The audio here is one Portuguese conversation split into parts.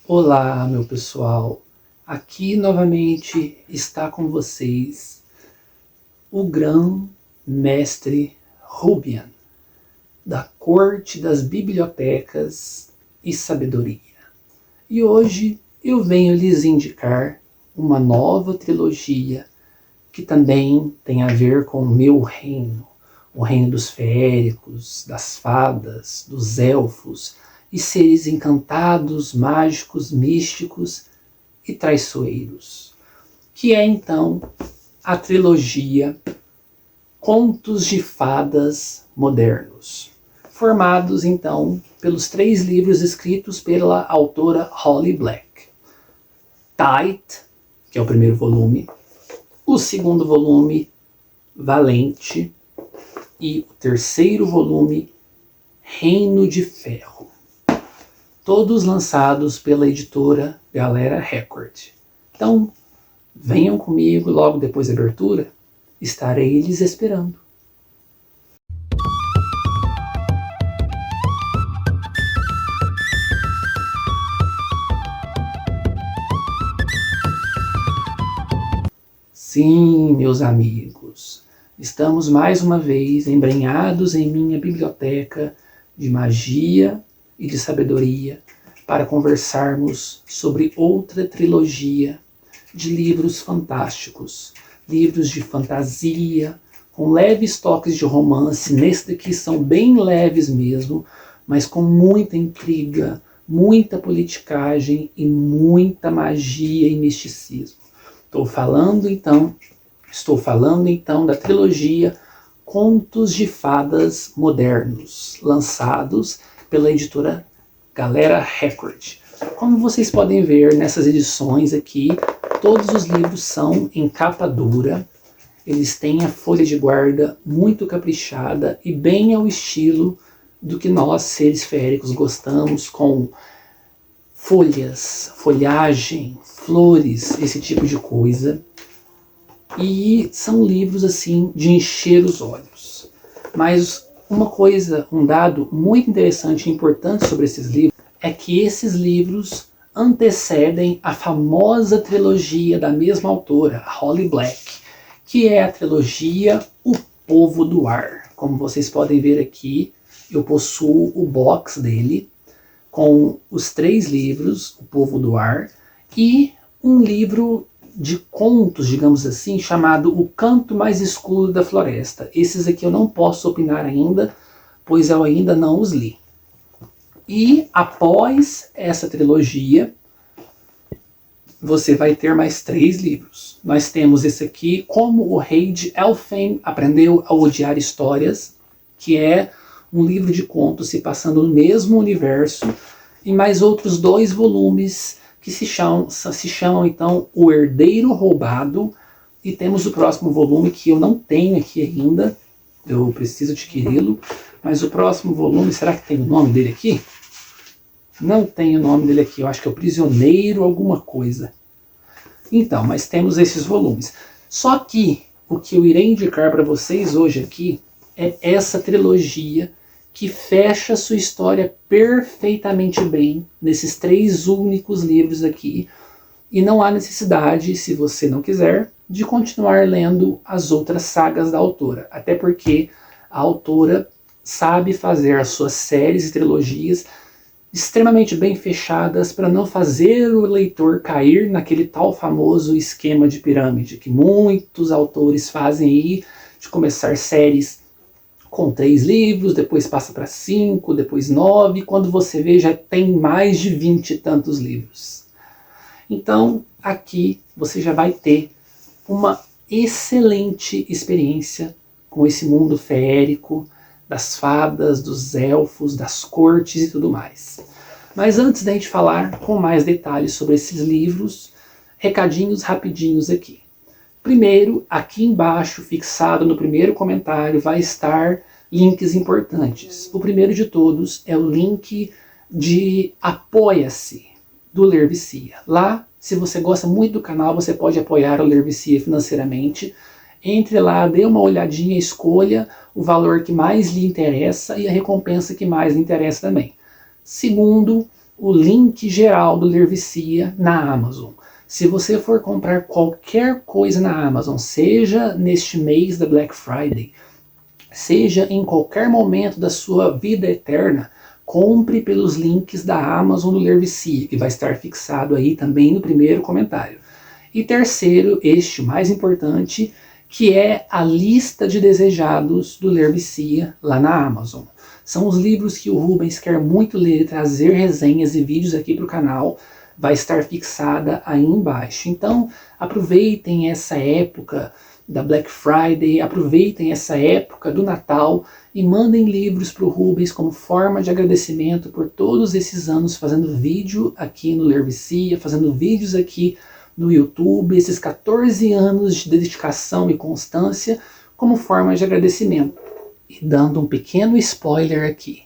Olá, meu pessoal. Aqui novamente está com vocês o grão-mestre Rubian, da Corte das Bibliotecas e Sabedoria. E hoje eu venho lhes indicar uma nova trilogia que também tem a ver com o meu reino, o reino dos feéricos, das fadas, dos elfos e seres encantados, mágicos, místicos e traiçoeiros, que é então a trilogia Contos de Fadas Modernos, formados então pelos 3 livros escritos pela autora Holly Black. Tight, que é o primeiro volume, o segundo volume, Valente, e o terceiro volume, Reino de Ferro. Todos lançados pela editora Galera Record. Então, venham comigo logo depois da abertura, estarei lhes esperando. Sim, meus amigos, estamos mais uma vez embrenhados em minha biblioteca de magia e de sabedoria para conversarmos sobre outra trilogia de livros fantásticos, livros de fantasia, com leves toques de romance. Nesse daqui são bem leves mesmo, mas com muita intriga, muita politicagem e muita magia e misticismo. Estou falando então da trilogia Contos de Fadas Modernos, lançados pela editora Galera Record. Como vocês podem ver nessas edições aqui, todos os livros são em capa dura, eles têm a folha de guarda muito caprichada e bem ao estilo do que nós, seres feéricos, gostamos, com folhas, folhagem, flores, esse tipo de coisa. E são livros assim de encher os olhos. Mas uma coisa, um dado muito interessante e importante sobre esses livros é que esses livros antecedem a famosa trilogia da mesma autora, Holly Black, que é a trilogia O Povo do Ar. Como vocês podem ver aqui, eu possuo o box dele, com os 3 livros, O Povo do Ar, e um livro de contos, digamos assim, chamado O Canto Mais Escuro da Floresta. Esses aqui eu não posso opinar ainda, pois eu ainda não os li. E após essa trilogia, você vai ter mais 3 livros. Nós temos esse aqui, Como o Rei de Elfhen Aprendeu a Odiar Histórias, que é um livro de contos se passando no mesmo universo, e mais outros 2 volumes que se chamam então O Herdeiro Roubado, e temos o próximo volume que eu não tenho aqui ainda, eu preciso adquiri-lo, mas o próximo volume, será que tem o nome dele aqui? Não tem o nome dele aqui, eu acho que é O Prisioneiro alguma coisa. Então, mas temos esses volumes. Só que o que eu irei indicar para vocês hoje aqui é essa trilogia que fecha sua história perfeitamente bem nesses 3 únicos livros aqui. E não há necessidade, se você não quiser, de continuar lendo as outras sagas da autora. Até porque a autora sabe fazer as suas séries e trilogias extremamente bem fechadas para não fazer o leitor cair naquele tal famoso esquema de pirâmide que muitos autores fazem aí, de começar séries com 3 livros, depois passa para 5, depois 9, quando você vê já tem mais de 20 e tantos livros. Então aqui você já vai ter uma excelente experiência com esse mundo feérico, das fadas, dos elfos, das cortes e tudo mais. Mas antes da gente falar com mais detalhes sobre esses livros, recadinhos rapidinhos aqui. Primeiro, aqui embaixo, fixado no primeiro comentário, vai estar links importantes. O primeiro de todos é o link de Apoia-se, do Ler Vicia. Lá, se você gosta muito do canal, você pode apoiar o Ler Vicia financeiramente. Entre lá, dê uma olhadinha, escolha o valor que mais lhe interessa e a recompensa que mais lhe interessa também. Segundo, o link geral do Ler Vicia na Amazon. Se você for comprar qualquer coisa na Amazon, seja neste mês da Black Friday, seja em qualquer momento da sua vida eterna, compre pelos links da Amazon do Ler Vicia, que vai estar fixado aí também no primeiro comentário. E terceiro, este mais importante, que é a lista de desejados do Ler Vicia lá na Amazon. São os livros que o Rubens quer muito ler e trazer resenhas e vídeos aqui para o canal. Vai estar fixada aí embaixo. Então aproveitem essa época da Black Friday, aproveitem essa época do Natal e mandem livros para o Rubens como forma de agradecimento por todos esses anos fazendo vídeo aqui no Ler Vicia, fazendo vídeos aqui no YouTube, esses 14 anos de dedicação e constância como forma de agradecimento. E dando um pequeno spoiler aqui,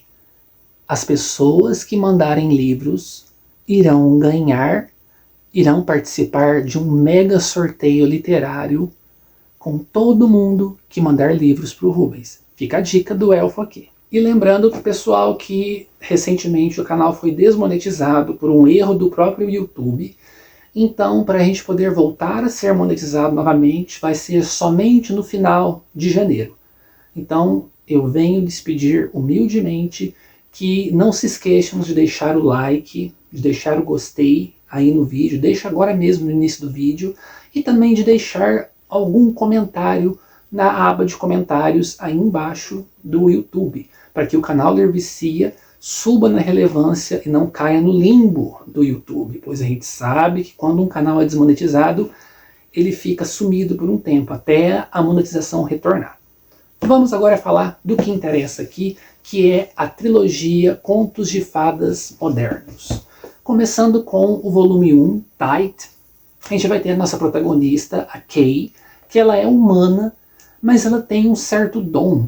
as pessoas que mandarem livros irão participar de um mega sorteio literário com todo mundo que mandar livros para o Rubens. Fica a dica do elfo aqui. E lembrando pro pessoal que recentemente o canal foi desmonetizado por um erro do próprio YouTube. Então, para a gente poder voltar a ser monetizado novamente, vai ser somente no final de janeiro. Então, eu venho lhes pedir humildemente que não se esqueçam de deixar o like, de deixar o gostei aí no vídeo, deixa agora mesmo no início do vídeo, e também de deixar algum comentário na aba de comentários aí embaixo do YouTube, para que o canal Ler Vicia suba na relevância e não caia no limbo do YouTube, pois a gente sabe que quando um canal é desmonetizado, ele fica sumido por um tempo, até a monetização retornar. Vamos agora falar do que interessa aqui, que é a trilogia Contos de Fadas Modernos. Começando com o volume 1, Tight, a gente vai ter a nossa protagonista, a Kay, que ela é humana, mas ela tem um certo dom.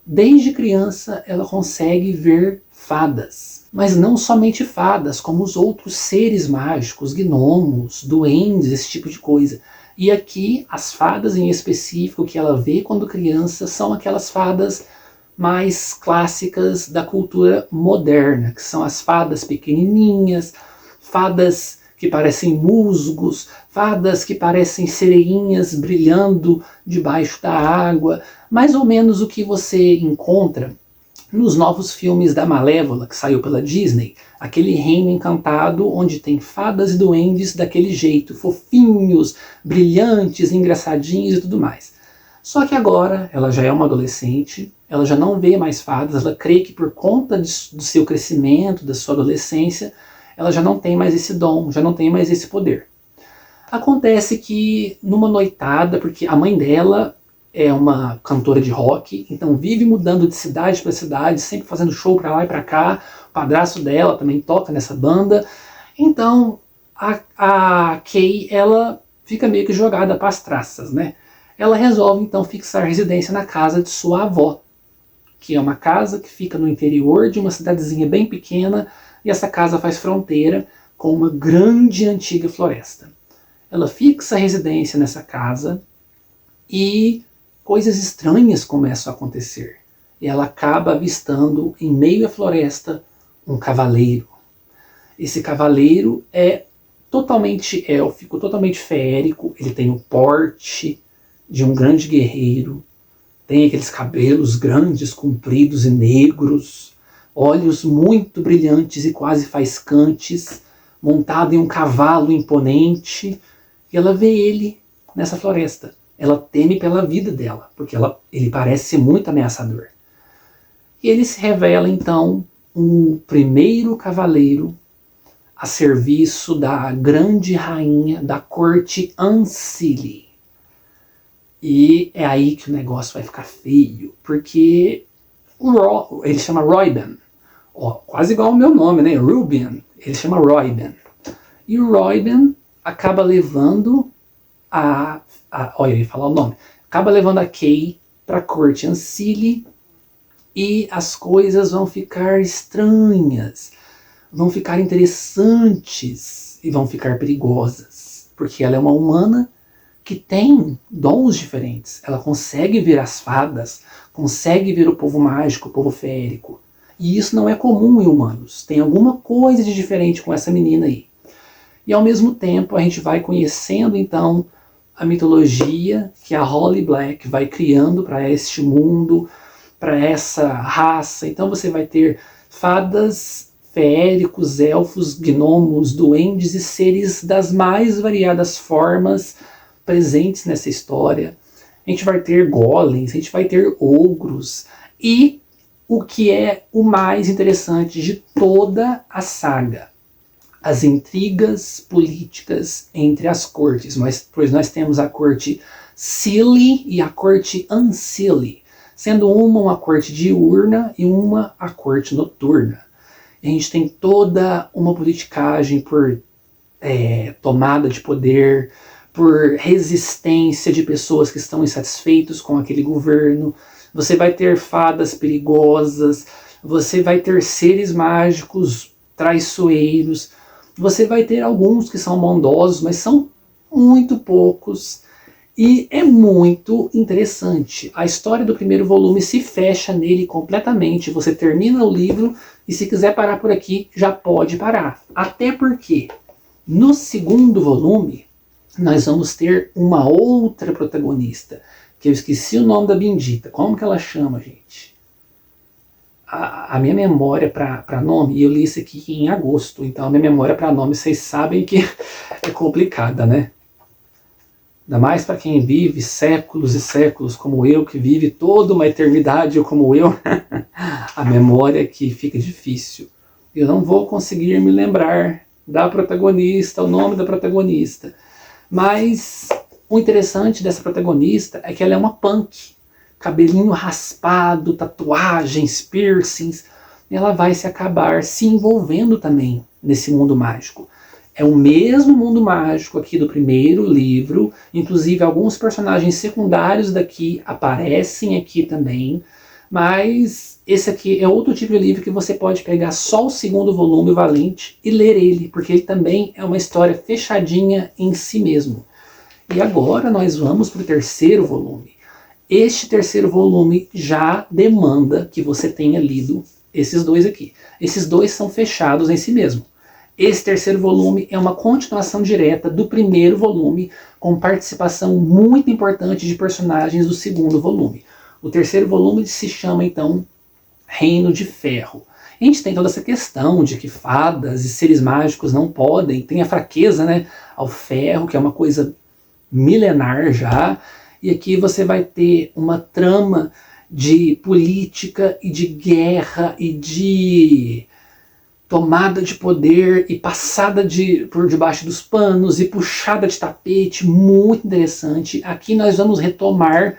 Desde criança ela consegue ver fadas, mas não somente fadas, como os outros seres mágicos, gnomos, duendes, esse tipo de coisa. E aqui as fadas em específico que ela vê quando criança são aquelas fadas mais clássicas da cultura moderna, que são as fadas pequenininhas, fadas que parecem musgos, fadas que parecem sereinhas brilhando debaixo da água, mais ou menos o que você encontra nos novos filmes da Malévola, que saiu pela Disney, aquele reino encantado onde tem fadas e duendes daquele jeito, fofinhos, brilhantes, engraçadinhos e tudo mais. Só que agora ela já é uma adolescente, ela já não vê mais fadas, ela crê que por conta do seu crescimento, da sua adolescência, ela já não tem mais esse dom, já não tem mais esse poder. Acontece que numa noitada, porque a mãe dela é uma cantora de rock, então vive mudando de cidade para cidade, sempre fazendo show para lá e para cá, o padrasto dela também toca nessa banda, então a Kay, ela fica meio que jogada para as traças, né? Ela resolve então fixar residência na casa de sua avó, que é uma casa que fica no interior de uma cidadezinha bem pequena, e essa casa faz fronteira com uma grande e antiga floresta. Ela fixa a residência nessa casa e coisas estranhas começam a acontecer. E ela acaba avistando em meio à floresta um cavaleiro. Esse cavaleiro é totalmente élfico, totalmente feérico, ele tem o porte de um grande guerreiro, tem aqueles cabelos grandes, compridos e negros, olhos muito brilhantes e quase faiscantes, montado em um cavalo imponente, e ela vê ele nessa floresta. Ela teme pela vida dela, porque ele parece ser muito ameaçador. E ele se revela então um primeiro cavaleiro a serviço da grande rainha da corte Ancili. E é aí que o negócio vai ficar feio, porque ele chama Royben, quase igual ao meu nome, né? Ruben, ele chama Royben. E o Royben acaba levando olha, eu ia falar o nome. Acaba levando a Kay para a corte Ancili e as coisas vão ficar estranhas, vão ficar interessantes e vão ficar perigosas, porque ela é uma humana que tem dons diferentes. Ela consegue ver as fadas, consegue ver o povo mágico, o povo feérico. E isso não é comum em humanos. Tem alguma coisa de diferente com essa menina aí. E ao mesmo tempo a gente vai conhecendo então a mitologia que a Holly Black vai criando para este mundo, para essa raça. Então você vai ter fadas, feéricos, elfos, gnomos, duendes e seres das mais variadas formas presentes nessa história. A gente vai ter golems, a gente vai ter ogros e o que é o mais interessante de toda a saga, as intrigas políticas entre as cortes, pois nós temos a corte Silly e a corte Unsilly, sendo uma corte diurna e uma a corte noturna. A gente tem toda uma politicagem por tomada de poder, por resistência de pessoas que estão insatisfeitos com aquele governo. Você vai ter fadas perigosas, você vai ter seres mágicos traiçoeiros, você vai ter alguns que são bondosos, mas são muito poucos. E é muito interessante. A história do primeiro volume se fecha nele completamente. Você termina o livro e se quiser parar por aqui, já pode parar. Até porque no segundo volume nós vamos ter uma outra protagonista, que eu esqueci o nome da bendita. Como que ela chama, gente? A minha memória para nome, e eu li isso aqui em agosto, então a minha memória para nome, vocês sabem que é complicada, né? Ainda mais para quem vive séculos e séculos, como eu, que vive toda uma eternidade como eu, a memória que fica difícil. Eu não vou conseguir me lembrar da protagonista, o nome da protagonista. Mas o interessante dessa protagonista é que ela é uma punk. Cabelinho raspado, tatuagens, piercings. E ela vai se acabar se envolvendo também nesse mundo mágico. É o mesmo mundo mágico aqui do primeiro livro. Inclusive alguns personagens secundários daqui aparecem aqui também. Mas esse aqui é outro tipo de livro que você pode pegar só o segundo volume, Valente, e ler ele. Porque ele também é uma história fechadinha em si mesmo. E agora nós vamos para o terceiro volume. Este terceiro volume já demanda que você tenha lido esses dois aqui. Esses dois são fechados em si mesmo. Esse terceiro volume é uma continuação direta do primeiro volume, com participação muito importante de personagens do segundo volume. O terceiro volume se chama, então, Reino de Ferro. A gente tem toda essa questão de que fadas e seres mágicos não podem, tem a fraqueza, né, ao ferro, que é uma coisa milenar já, e aqui você vai ter uma trama de política e de guerra e de tomada de poder e passada por debaixo dos panos e puxada de tapete, muito interessante. Aqui nós vamos retomar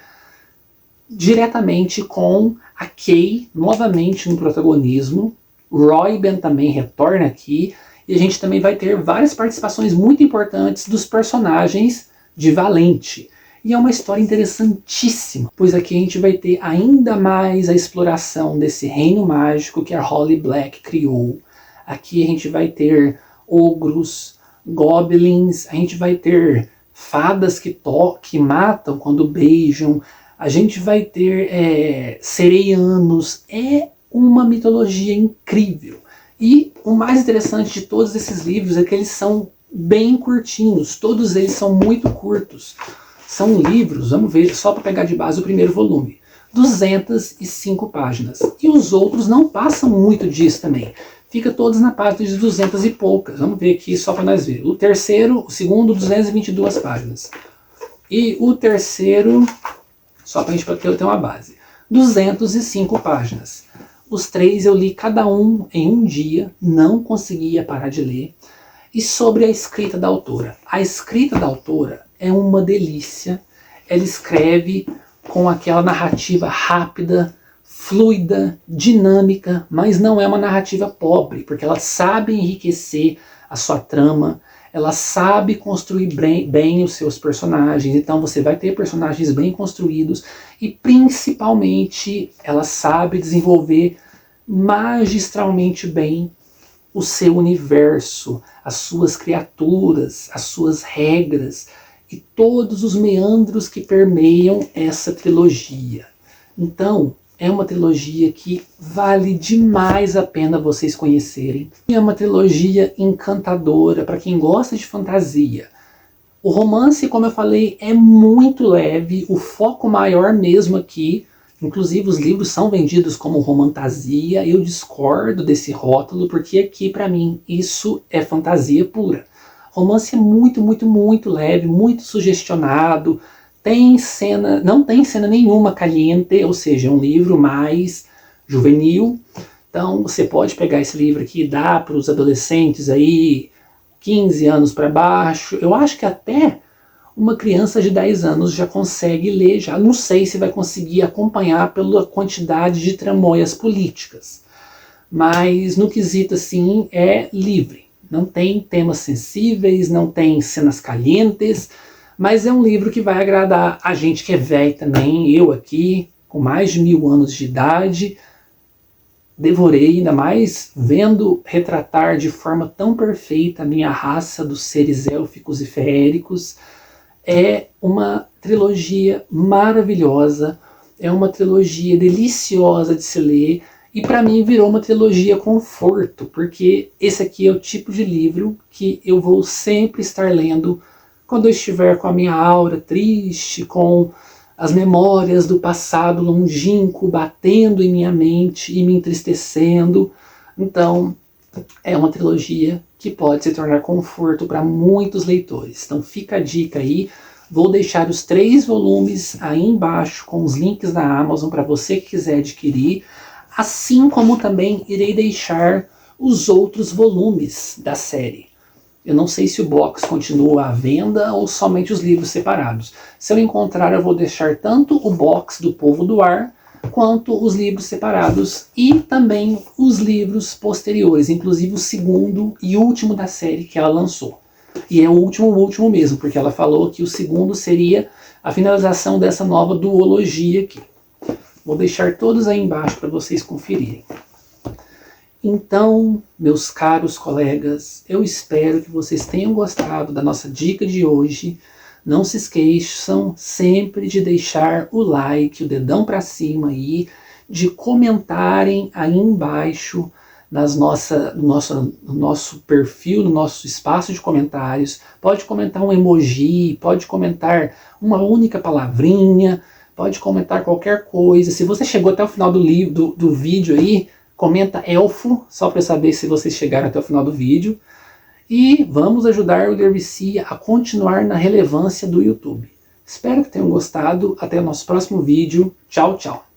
diretamente com a Kay novamente no protagonismo. Royben também retorna aqui, e a gente também vai ter várias participações muito importantes dos personagens de Valente. E é uma história interessantíssima, pois aqui a gente vai ter ainda mais a exploração desse reino mágico que a Holly Black criou. Aqui a gente vai ter ogros, goblins, a gente vai ter fadas que matam quando beijam, a gente vai ter sereianos. É uma mitologia incrível. E o mais interessante de todos esses livros é que eles são bem curtinhos, todos eles são muito curtos. São livros, vamos ver, só para pegar de base o primeiro volume, 205 páginas. E os outros não passam muito disso também. Fica todos na página de 200 e poucas. Vamos ver aqui só para nós ver. O terceiro, o segundo, 222 páginas. E o terceiro, só para a gente ter uma base, 205 páginas. Os três eu li cada um em um dia, não conseguia parar de ler. E sobre a escrita da autora. A escrita da autora é uma delícia. Ela escreve com aquela narrativa rápida, fluida, dinâmica, mas não é uma narrativa pobre, porque ela sabe enriquecer a sua trama, ela sabe construir bem os seus personagens, então você vai ter personagens bem construídos, e principalmente ela sabe desenvolver magistralmente bem o seu universo, as suas criaturas, as suas regras e todos os meandros que permeiam essa trilogia. Então, é uma trilogia que vale demais a pena vocês conhecerem. É uma trilogia encantadora para quem gosta de fantasia. O romance, como eu falei, é muito leve, o foco maior mesmo aqui, inclusive os livros são vendidos como romantasia, eu discordo desse rótulo, porque aqui para mim isso é fantasia pura. Romance é muito, muito, muito leve, muito sugestionado, tem cena, não tem cena nenhuma caliente, ou seja, é um livro mais juvenil. Então você pode pegar esse livro aqui e dar para os adolescentes aí, 15 anos para baixo. Eu acho que até uma criança de 10 anos já consegue ler, já não sei se vai conseguir acompanhar pela quantidade de tramóias políticas. Mas no quesito assim é livre. Não tem temas sensíveis, não tem cenas calientes, mas é um livro que vai agradar a gente que é velho também, eu aqui, com mais de 1000 anos de idade, devorei, ainda mais vendo retratar de forma tão perfeita a minha raça dos seres élficos e feéricos. É uma trilogia maravilhosa, é uma trilogia deliciosa de se ler, e para mim virou uma trilogia conforto, porque esse aqui é o tipo de livro que eu vou sempre estar lendo quando eu estiver com a minha aura triste, com as memórias do passado longínquo batendo em minha mente e me entristecendo. Então, é uma trilogia que pode se tornar conforto para muitos leitores. Então fica a dica aí. Vou deixar os 3 volumes aí embaixo com os links da Amazon para você que quiser adquirir. Assim como também irei deixar os outros volumes da série. Eu não sei se o box continua à venda ou somente os livros separados. Se eu encontrar, eu vou deixar tanto o box do Povo do Ar, quanto os livros separados e também os livros posteriores, inclusive o segundo e último da série que ela lançou. E é o último mesmo, porque ela falou que o segundo seria a finalização dessa nova duologia aqui. Vou deixar todos aí embaixo para vocês conferirem. Então, meus caros colegas, eu espero que vocês tenham gostado da nossa dica de hoje. Não se esqueçam sempre de deixar o like, o dedão para cima aí, de comentarem aí embaixo no nosso perfil, no nosso espaço de comentários. Pode comentar um emoji, pode comentar uma única palavrinha, pode comentar qualquer coisa. Se você chegou até o final do vídeo aí, comenta elfo, só para saber se vocês chegaram até o final do vídeo. E vamos ajudar o Dervicia a continuar na relevância do YouTube. Espero que tenham gostado. Até o nosso próximo vídeo. Tchau, tchau.